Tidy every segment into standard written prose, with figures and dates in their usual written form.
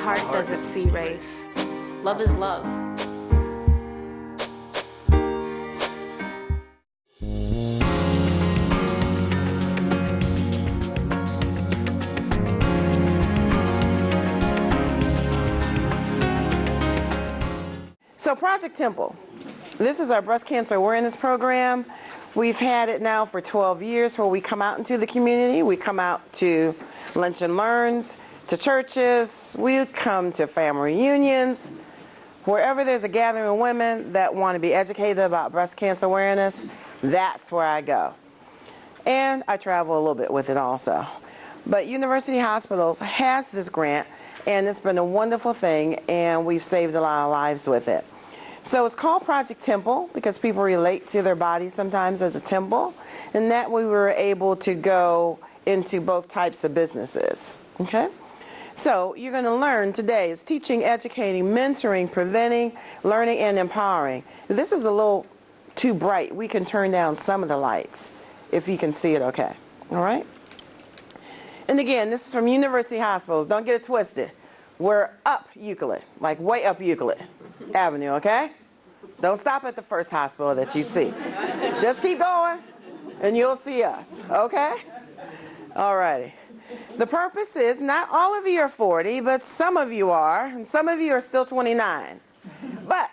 heart doesn't see race. Love is love. So Project Temple, this is our breast cancer awareness program. We've had it now for 12 years where we come out into the community. We come out to lunch and learns, to churches. We come to family reunions. Wherever there's a gathering of women that want to be educated about breast cancer awareness, that's where I go. And I travel a little bit with it also. But University Hospitals has this grant, and it's been a wonderful thing, and we've saved a lot of lives with it. So it's called Project Temple because people relate to their bodies sometimes as a temple, and that we were able to go into both types of businesses. Okay? So you're going to learn today is teaching, educating, mentoring, preventing, learning, and empowering. If this is a little too bright, we can turn down some of the lights if you can see it okay. All right? And again, this is from University Hospitals. Don't get it twisted. We're up Euclid, like way up Euclid Avenue, okay? Don't stop at the first hospital that you see. Just keep going, and you'll see us, okay? All righty. The purpose is, not all of you are 40, but some of you are, and some of you are still 29. But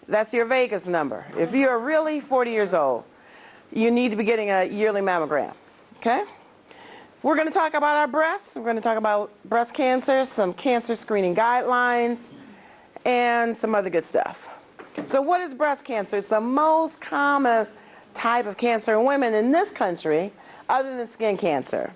that's your Vegas number. If you are really 40 years old, you need to be getting a yearly mammogram, okay? We're going to talk about our breasts. We're going to talk about breast cancer, some cancer screening guidelines, and some other good stuff. So what is breast cancer? It's the most common type of cancer in women in this country, other than skin cancer.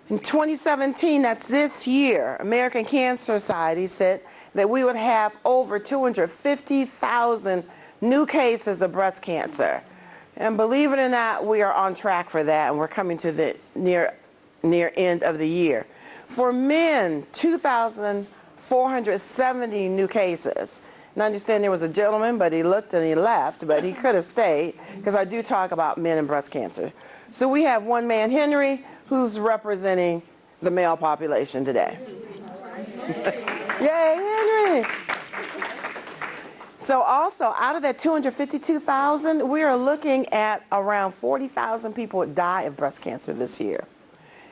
In 2017, that's this year, American Cancer Society said that we would have over 250,000 new cases of breast cancer. And believe it or not, we are on track for that, and we're coming to the near end of the year. For men, 2,470 new cases. And I understand there was a gentleman, but he looked and he left, but he could have stayed, because I do talk about men and breast cancer. So we have one man, Henry, who's representing the male population today. Yay, Henry! So also, out of that 252,000, we are looking at around 40,000 people would die of breast cancer this year.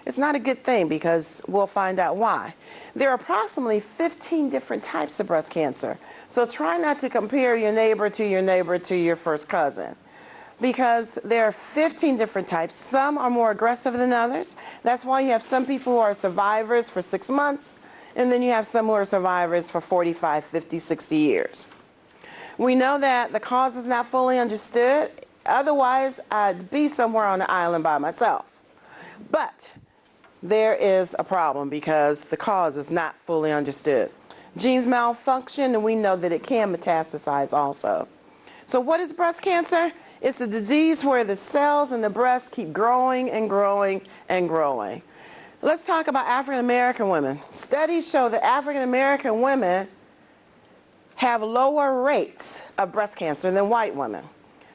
It's not a good thing because we'll find out why. There are approximately 15 different types of breast cancer. So try not to compare your neighbor to your first cousin, because there are 15 different types. Some are more aggressive than others. That's why you have some people who are survivors for 6 months, and then you have some who are survivors for 45, 50, 60 years. We know that the cause is not fully understood. Otherwise, I'd be somewhere on an island by myself. But there is a problem because the cause is not fully understood. Genes malfunction, and we know that it can metastasize also. So what is breast cancer? It's a disease where the cells in the breast keep growing and growing and growing. Let's talk about African American women. Studies show that African American women have lower rates of breast cancer than white women,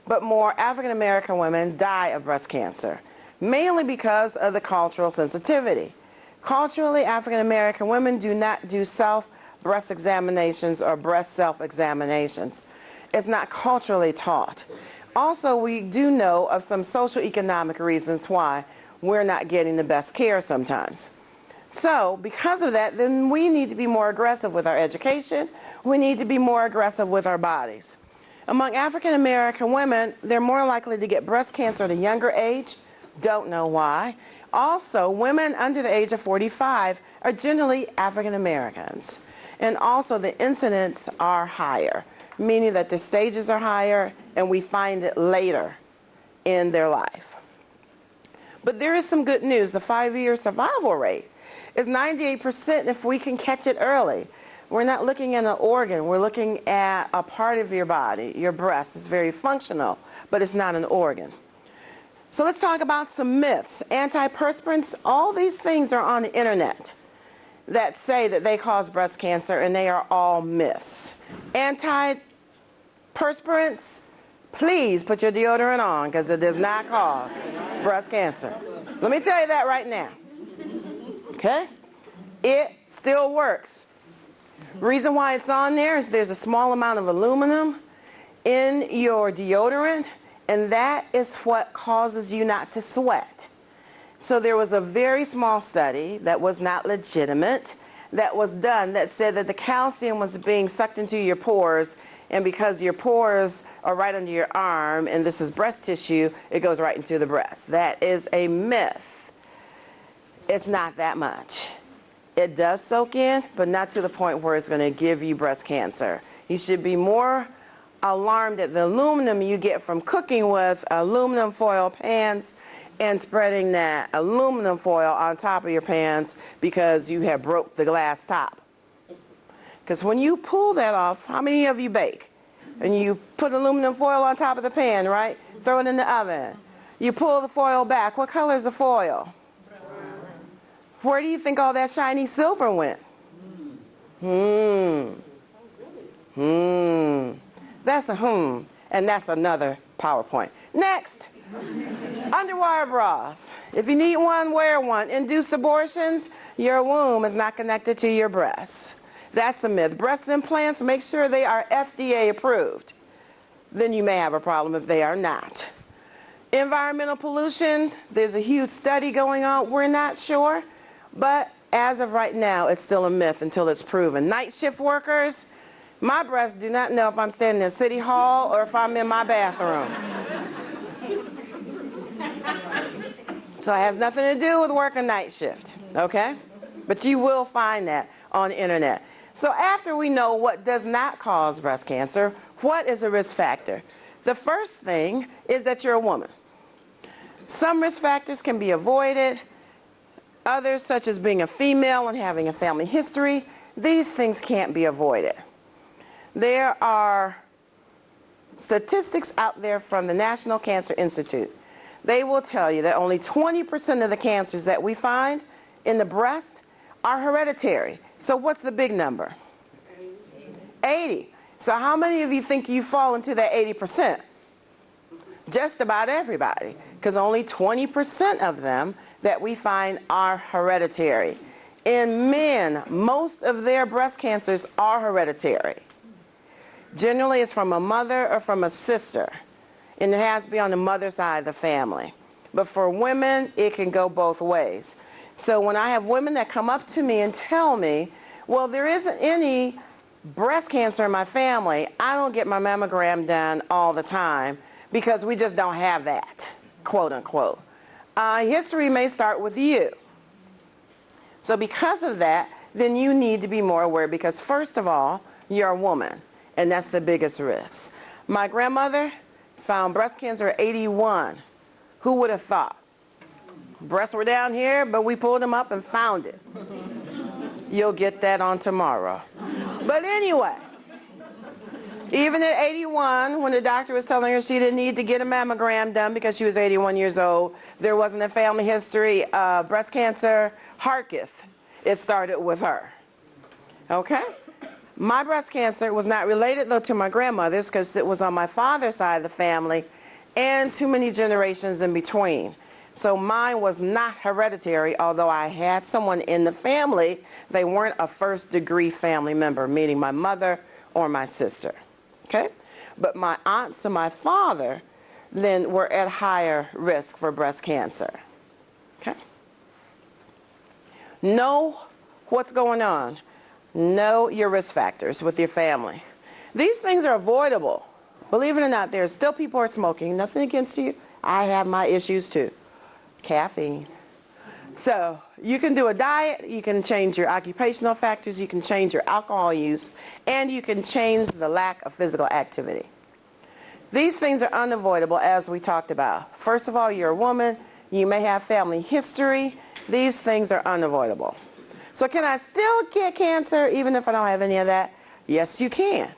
but more African American women die of breast cancer, mainly because of the cultural sensitivity. Culturally, African American women do not do self-breast examinations or breast self-examinations. It's not culturally taught. Also, we do know of some socioeconomic reasons why we're not getting the best care sometimes. So, because of that, then we need to be more aggressive with our education. We need to be more aggressive with our bodies. Among African American women, they're more likely to get breast cancer at a younger age. Don't know why. Also, women under the age of 45 are generally African Americans. And also the incidents are higher, meaning that the stages are higher and we find it later in their life. But there is some good news. The 5-year survival rate is 98% if we can catch it early. We're not looking at an organ. We're looking at a part of your body. Your breast is very functional, but it's not an organ. So let's talk about some myths. Antiperspirants, all these things are on the internet that say that they cause breast cancer, and they are all myths. Antiperspirants, please put your deodorant on, because it does not cause breast cancer. Let me tell you that right now. Okay? It still works. Reason why it's on there is there's a small amount of aluminum in your deodorant, and that is what causes you not to sweat. So there was a very small study that was not legitimate that was done that said that the calcium was being sucked into your pores, and because your pores are right under your arm and this is breast tissue, it goes right into the breast. That is a myth. It's not that much. It does soak in, but not to the point where it's going to give you breast cancer. You should be more alarmed at the aluminum you get from cooking with aluminum foil pans and spreading that aluminum foil on top of your pans because you have broke the glass top. Because when you pull that off, how many of you bake? And you put aluminum foil on top of the pan, right? Throw it in the oven. You pull the foil back. What color is the foil? Where do you think all that shiny silver went? That's a and that's another PowerPoint. Next, underwire bras. If you need one, wear one. Induced abortions, your womb is not connected to your breasts. That's a myth. Breast implants, make sure they are FDA approved. Then you may have a problem if they are not. Environmental pollution, there's a huge study going on. We're not sure, but as of right now, it's still a myth until it's proven. Night shift workers, my breasts do not know if I'm standing in City Hall or if I'm in my bathroom. So it has nothing to do with working night shift, okay? But you will find that on the internet. So after we know what does not cause breast cancer, what is a risk factor? The first thing is that you're a woman. Some risk factors can be avoided. Others, such as being a female and having a family history, these things can't be avoided. There are statistics out there from the National Cancer Institute. They will tell you that only 20% of the cancers that we find in the breast are hereditary. So what's the big number? 80. So how many of you think you fall into that 80%? Just about everybody, because only 20% of them that we find are hereditary. In men, most of their breast cancers are hereditary. Generally, it's from a mother or from a sister, and it has to be on the mother side of the family. But for women, it can go both ways. So when I have women that come up to me and tell me, well, there isn't any breast cancer in my family, I don't get my mammogram done all the time because we just don't have that, quote unquote. History may start with you. So because of that, then you need to be more aware because first of all, you're a woman, and that's the biggest risk. My grandmother found breast cancer at 81. Who would have thought? Breasts were down here, but we pulled them up and found it. You'll get that on tomorrow. But anyway, even at 81, when the doctor was telling her she didn't need to get a mammogram done because she was 81 years old, there wasn't a family history of breast cancer, Harketh, it started with her. Okay? My breast cancer was not related, though, to my grandmother's because it was on my father's side of the family and too many generations in between. So mine was not hereditary, although I had someone in the family. They weren't a first-degree family member, meaning my mother or my sister. Okay? But my aunts and my father then were at higher risk for breast cancer. Okay? Know what's going on. Know your risk factors with your family. These things are avoidable. Believe it or not, there's still people who are smoking. Nothing against you. I have my issues too. Caffeine. So you can do a diet, you can change your occupational factors, you can change your alcohol use, and you can change the lack of physical activity. These things are unavoidable, as we talked about. First of all, you're a woman, you may have family history. These things are unavoidable. So can I still get cancer even if I don't have any of that? Yes, you can.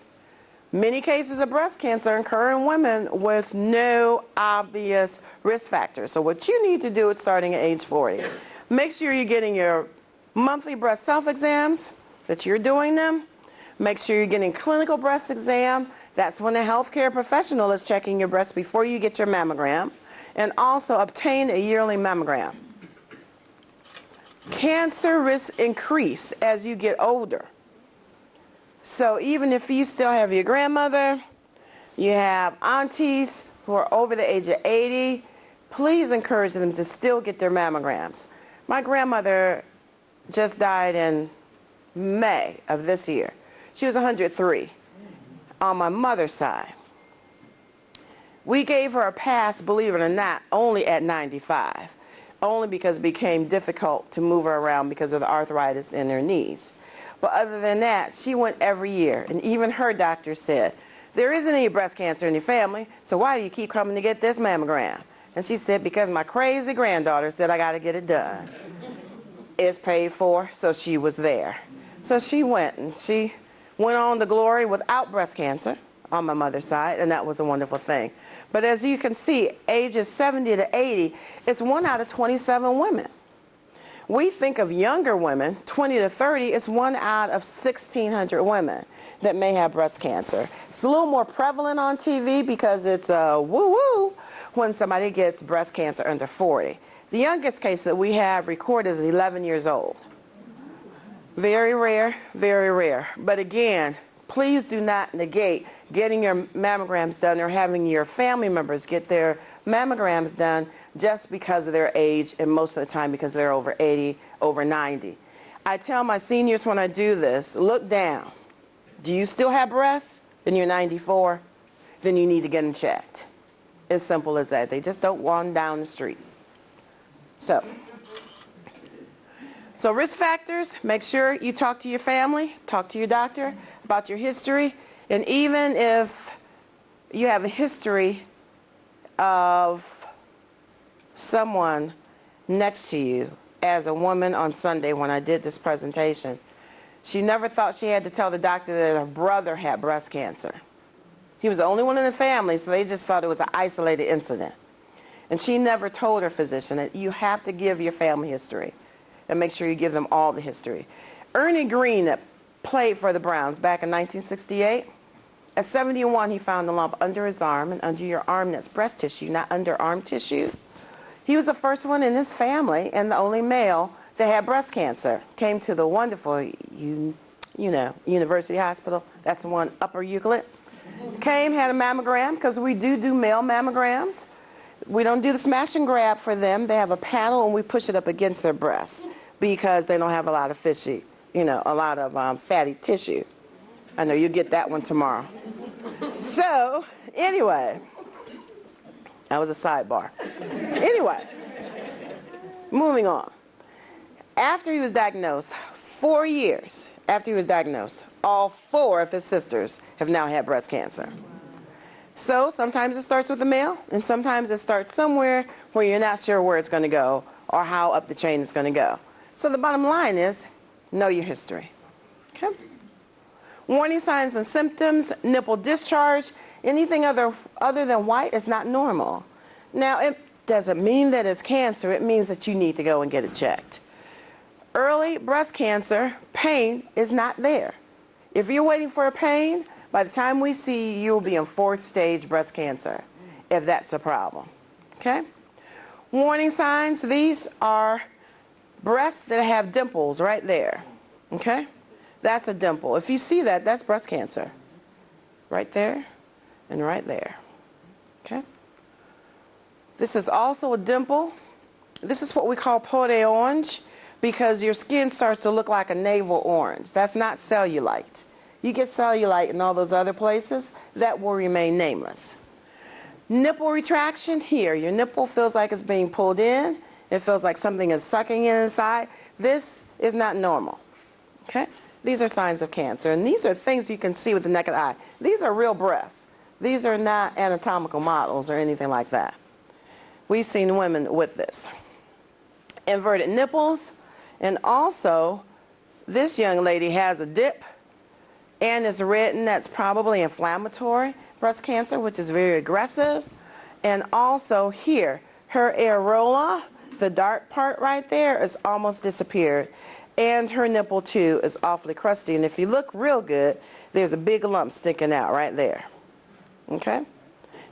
Many cases of breast cancer occur in women with no obvious risk factors. So what you need to do is starting at age 40. Make sure you're getting your monthly breast self-exams, that you're doing them. Make sure you're getting clinical breast exam. That's when a healthcare professional is checking your breast before you get your mammogram. And also obtain a yearly mammogram. cancer risks increase as you get older. So even if you still have your grandmother, you have aunties who are over the age of 80, please encourage them to still get their mammograms. My grandmother just died in May of this year. She was 103 on my mother's side. We gave her a pass, believe it or not, only at 95, only because it became difficult to move her around because of the arthritis in her knees. But other than that, she went every year, and even her doctor said, there isn't any breast cancer in your family, so why do you keep coming to get this mammogram? And she said, because my crazy granddaughter said I got to get it done. It's paid for, so she was there. So she went, and she went on to glory without breast cancer on my mother's side, and that was a wonderful thing. But as you can see, ages 70 to 80, it's 1 out of 27 women. We think of younger women, 20 to 30, it's 1 out of 1,600 women that may have breast cancer. It's a little more prevalent on TV because it's a woo-woo when somebody gets breast cancer under 40. The youngest case that we have recorded is 11 years old. Very rare, very rare. But again, please do not negate getting your mammograms done or having your family members get their mammograms done just because of their age, and most of the time because they're over 80, over 90. I tell my seniors when I do this, look down. Do you still have breasts? Then you're 94. Then you need to get them checked. As simple as that. They just don't wander down the street. So risk factors, make sure you talk to your family, talk to your doctor about your history, and even if you have a history of someone next to you, as a woman on Sunday when I did this presentation, she never thought she had to tell the doctor that her brother had breast cancer. He was the only one in the family, so they just thought it was an isolated incident. And she never told her physician that you have to give your family history and make sure you give them all the history. Ernie Green, that played for the Browns back in 1968, at 71 he found a lump under his arm, and under your arm that's breast tissue, not underarm tissue. He was the first one in his family and the only male that had breast cancer. Came to the wonderful, University Hospital. That's the one, Upper Euclid. Came, had a mammogram, because we do male mammograms. We don't do the smash and grab for them. They have a panel and we push it up against their breasts because they don't have a lot of fishy, a lot of fatty tissue. I know you'll get that one tomorrow. So, anyway, that was a sidebar. Anyway, moving on. After he was diagnosed, 4 years after he was diagnosed, all 4 of his sisters have now had breast cancer. So sometimes it starts with the male, and sometimes it starts somewhere where you're not sure where it's going to go or how up the chain it's going to go. So the bottom line is, know your history. Okay? Warning signs and symptoms, nipple discharge, anything other than white is not normal. Now, it doesn't mean that it's cancer. It means that you need to go and get it checked. Early breast cancer, pain is not there. If you're waiting for a pain, by the time we see you, you'll be in 4th stage breast cancer, if that's the problem. Okay? Warning signs, these are breasts that have dimples right there. Okay? That's a dimple. If you see that, that's breast cancer. Right there and right there. Okay? This is also a dimple. This is what we call peau d'orange, because your skin starts to look like a navel orange. That's not cellulite. You get cellulite in all those other places, that will remain nameless. Nipple retraction here. Your nipple feels like it's being pulled in. It feels like something is sucking in inside. This is not normal. Okay? These are signs of cancer, and these are things you can see with the naked eye. These are real breasts. These are not anatomical models or anything like that. We've seen women with this. Inverted nipples, and also this young lady has a dip and is written, that's probably inflammatory breast cancer, which is very aggressive. And also here, her areola, the dark part right there, is almost disappeared. And her nipple too is awfully crusty. And if you look real good, there's a big lump sticking out right there. Okay?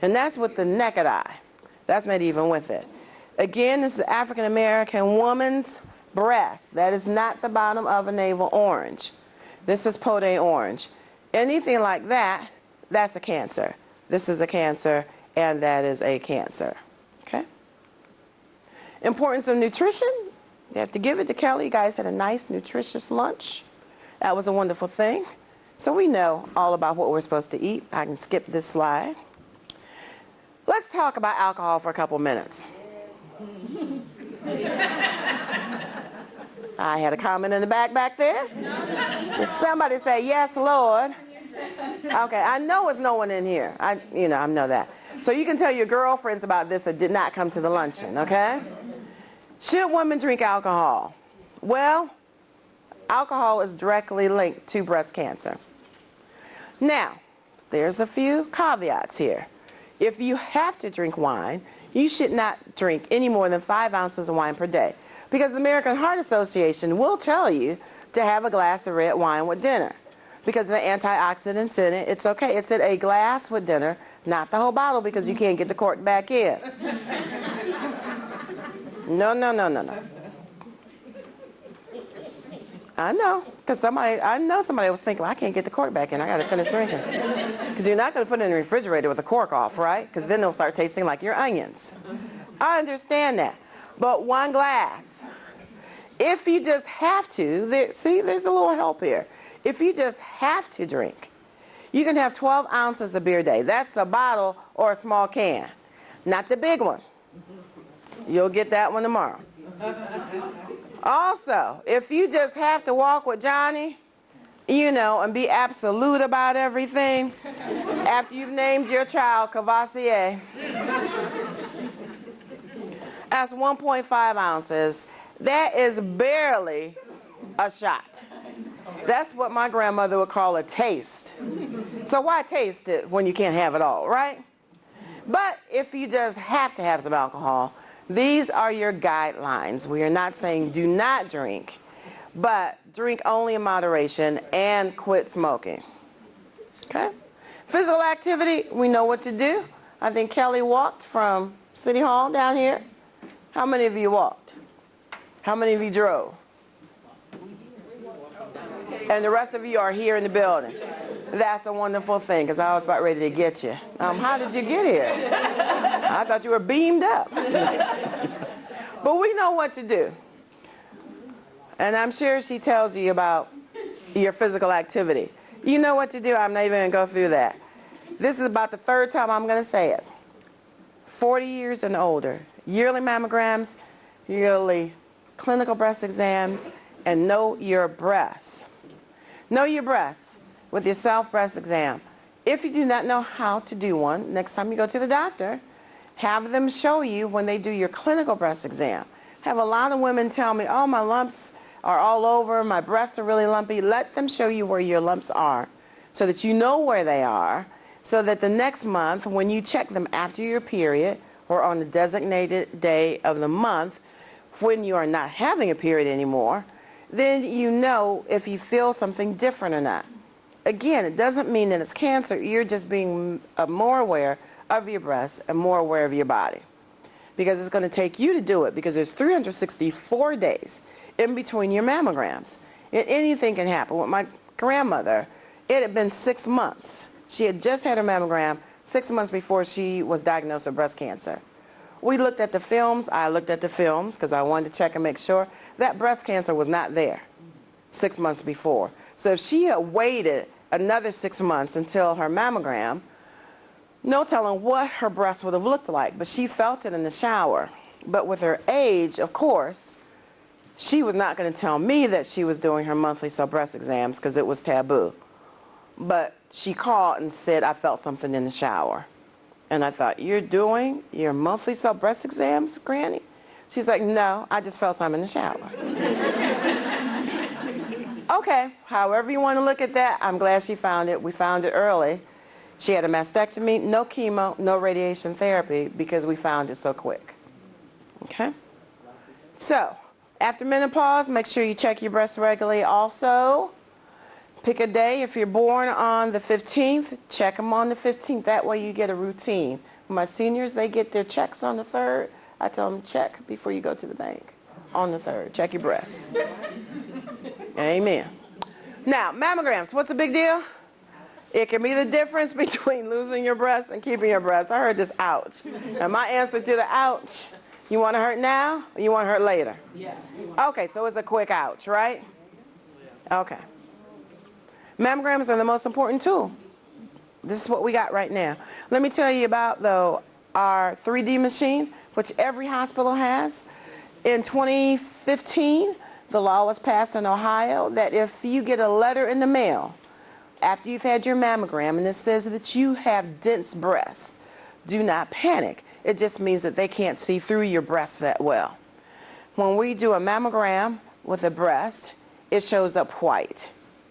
And that's with the naked eye. That's not even with it. Again, this is an African American woman's breast. That is not the bottom of a navel orange. This is Podet orange. Anything like that, that's a cancer. This is a cancer, and that is a cancer. Okay? Importance of nutrition. You have to give it to Kelly. You guys had a nice, nutritious lunch. That was a wonderful thing. So we know all about what we're supposed to eat. I can skip this slide. Let's talk about alcohol for a couple minutes. I had a comment in the back there. Did somebody say, yes, Lord? Okay, I know it's no one in here. I know that. So you can tell your girlfriends about this that did not come to the luncheon, okay? Should women drink alcohol? Well, alcohol is directly linked to breast cancer. Now, there's a few caveats here. If you have to drink wine, you should not drink any more than 5 ounces of wine per day, because the American Heart Association will tell you to have a glass of red wine with dinner. Because of the antioxidants in it, it's okay. It's a glass with dinner, not the whole bottle, because you can't get the cork back in. No. I know, because I know somebody was thinking, well, I can't get the cork back in. I got to finish drinking. Because you're not going to put it in the refrigerator with the cork off, right? Because then they'll start tasting like your onions. I understand that. But 1 glass. If you just have to, there's a little help here. If you just have to drink, you can have 12 ounces of beer a day. That's the bottle or a small can, not the big one. You'll get that one tomorrow. Also, if you just have to walk with Johnny, and be absolute about everything, after you've named your child Cavassier, that's 1.5 ounces. That is barely a shot. That's what my grandmother would call a taste. So why taste it when you can't have it all, right? But if you just have to have some alcohol, these are your guidelines. We are not saying do not drink, but drink only in moderation and quit smoking. Okay? Physical activity, we know what to do. I think Kelly walked from City Hall down here. How many of you walked? How many of you drove? And the rest of you are here in the building. That's a wonderful thing, because I was about ready to get you. How did you get here? I thought you were beamed up. But we know what to do. And I'm sure she tells you about your physical activity. You know what to do. I'm not even going to go through that. This is about the 3rd time I'm going to say it. 40 years and older. Yearly mammograms, yearly clinical breast exams, and know your breasts. Know your breasts with your self-breast exam. If you do not know how to do one, next time you go to the doctor, have them show you when they do your clinical breast exam. Have a lot of women tell me, oh, my lumps are all over, my breasts are really lumpy. Let them show you where your lumps are so that you know where they are, so that the next month when you check them after your period or on the designated day of the month when you are not having a period anymore, then you know if you feel something different or not. Again, it doesn't mean that it's cancer. You're just being more aware of your breasts and more aware of your body. Because it's going to take you to do it, because there's 364 days in between your mammograms. And anything can happen. With my grandmother, it had been 6 months. She had just had her mammogram 6 months before she was diagnosed with breast cancer. We looked at the films. I looked at the films because I wanted to check and make sure that breast cancer was not there 6 months before. So if she had waited another 6 months until her mammogram, no telling what her breast would have looked like, but she felt it in the shower. But with her age, of course, she was not going to tell me that she was doing her monthly cell breast exams because it was taboo. But she called and said, I felt something in the shower. And I thought, you're doing your monthly cell breast exams, Granny? She's like, no, I just felt something in the shower. Okay, however you want to look at that, I'm glad she found it. We found it early. She had a mastectomy, no chemo, no radiation therapy, because we found it so quick. Okay? So, after menopause, make sure you check your breasts regularly also. Pick a day. If you're born on the 15th, check them on the 15th. That way you get a routine. My seniors, they get their checks on the 3rd. I tell them check before you go to the bank. on the 3rd. Check your breasts. Amen. Now, mammograms, what's the big deal? It can be the difference between losing your breast and keeping your breast. I heard this ouch. And my answer to the ouch, you want to hurt now or you want to hurt later? Yeah. Okay, so it's a quick ouch, right? Okay. Mammograms are the most important tool. This is what we got right now. Let me tell you about, though, our 3D machine, which every hospital has. In 2015, the law was passed in Ohio that if you get a letter in the mail after you've had your mammogram and it says that you have dense breasts, do not panic. It just means that they can't see through your breast that well. When we do a mammogram with a breast, it shows up white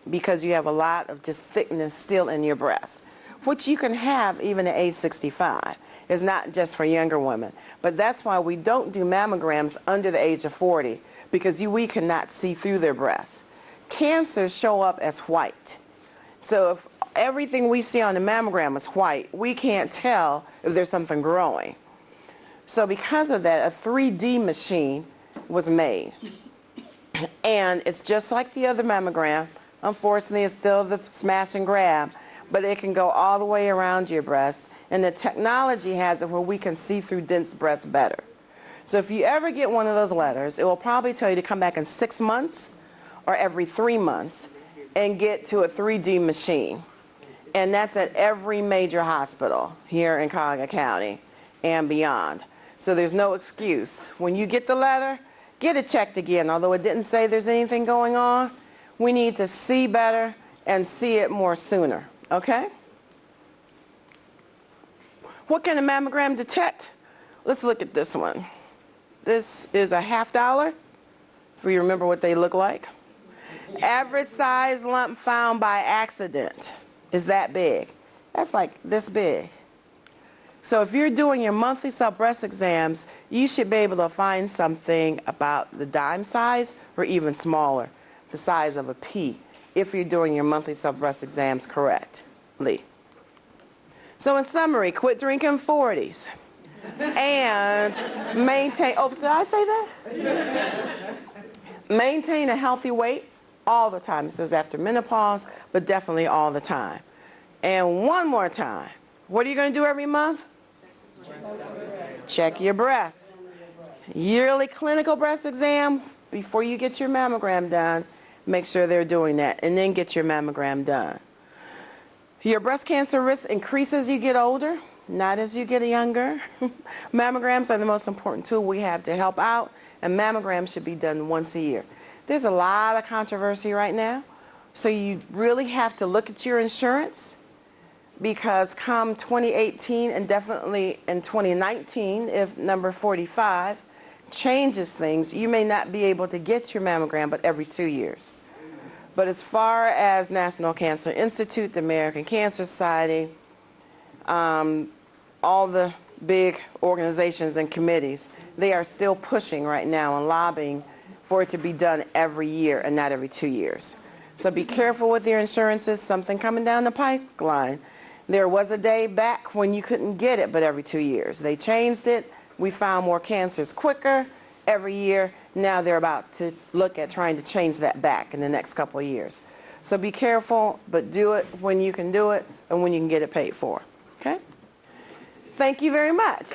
because you have a lot of just thickness still in your breast, which you can have even at age 65. It's not just for younger women. But that's why we don't do mammograms under the age of 40, because we cannot see through their breasts. Cancers show up as white. So if everything we see on the mammogram is white, we can't tell if there's something growing. So because of that, a 3D machine was made. And it's just like the other mammogram. Unfortunately, it's still the smash and grab, but it can go all the way around your breast. And the technology has it where we can see through dense breasts better. So if you ever get one of those letters, it will probably tell you to come back in 6 months or every 3 months and get to a 3D machine. And that's at every major hospital here in Cuyahoga County and beyond. So there's no excuse. When you get the letter, get it checked again. Although it didn't say there's anything going on, we need to see better and see it more sooner, okay? What can a mammogram detect? Let's look at this one. This is a $50, if you remember what they look like. Average size lump found by accident is that big. That's like this big. So if you're doing your monthly self-breast exams, you should be able to find something about the dime size or even smaller, the size of a pea, if you're doing your monthly self-breast exams correctly. So in summary, quit drinking 40s and maintain, oops, did I say that? Maintain a healthy weight all the time. It says after menopause, but definitely all the time. And one more time, what are you going to do every month? Check your breasts. Yearly clinical breast exam before you get your mammogram done. Make sure they're doing that, and then get your mammogram done. Your breast cancer risk increases as you get older, not as you get younger. Mammograms are the most important tool we have to help out, and mammograms should be done once a year. There's a lot of controversy right now, so you really have to look at your insurance, because come 2018 and definitely in 2019, if number 45 changes things, you may not be able to get your mammogram but every 2 years. But as far as National Cancer Institute, the American Cancer Society, all the big organizations and committees, they are still pushing right now and lobbying for it to be done every year and not every 2 years. So be careful with your insurances, something coming down the pipeline. There was a day back when you couldn't get it but every 2 years. They changed it. We found more cancers quicker every year. Now they're about to look at trying to change that back in the next couple of years. So be careful, but do it when you can do it and when you can get it paid for. Okay? Thank you very much.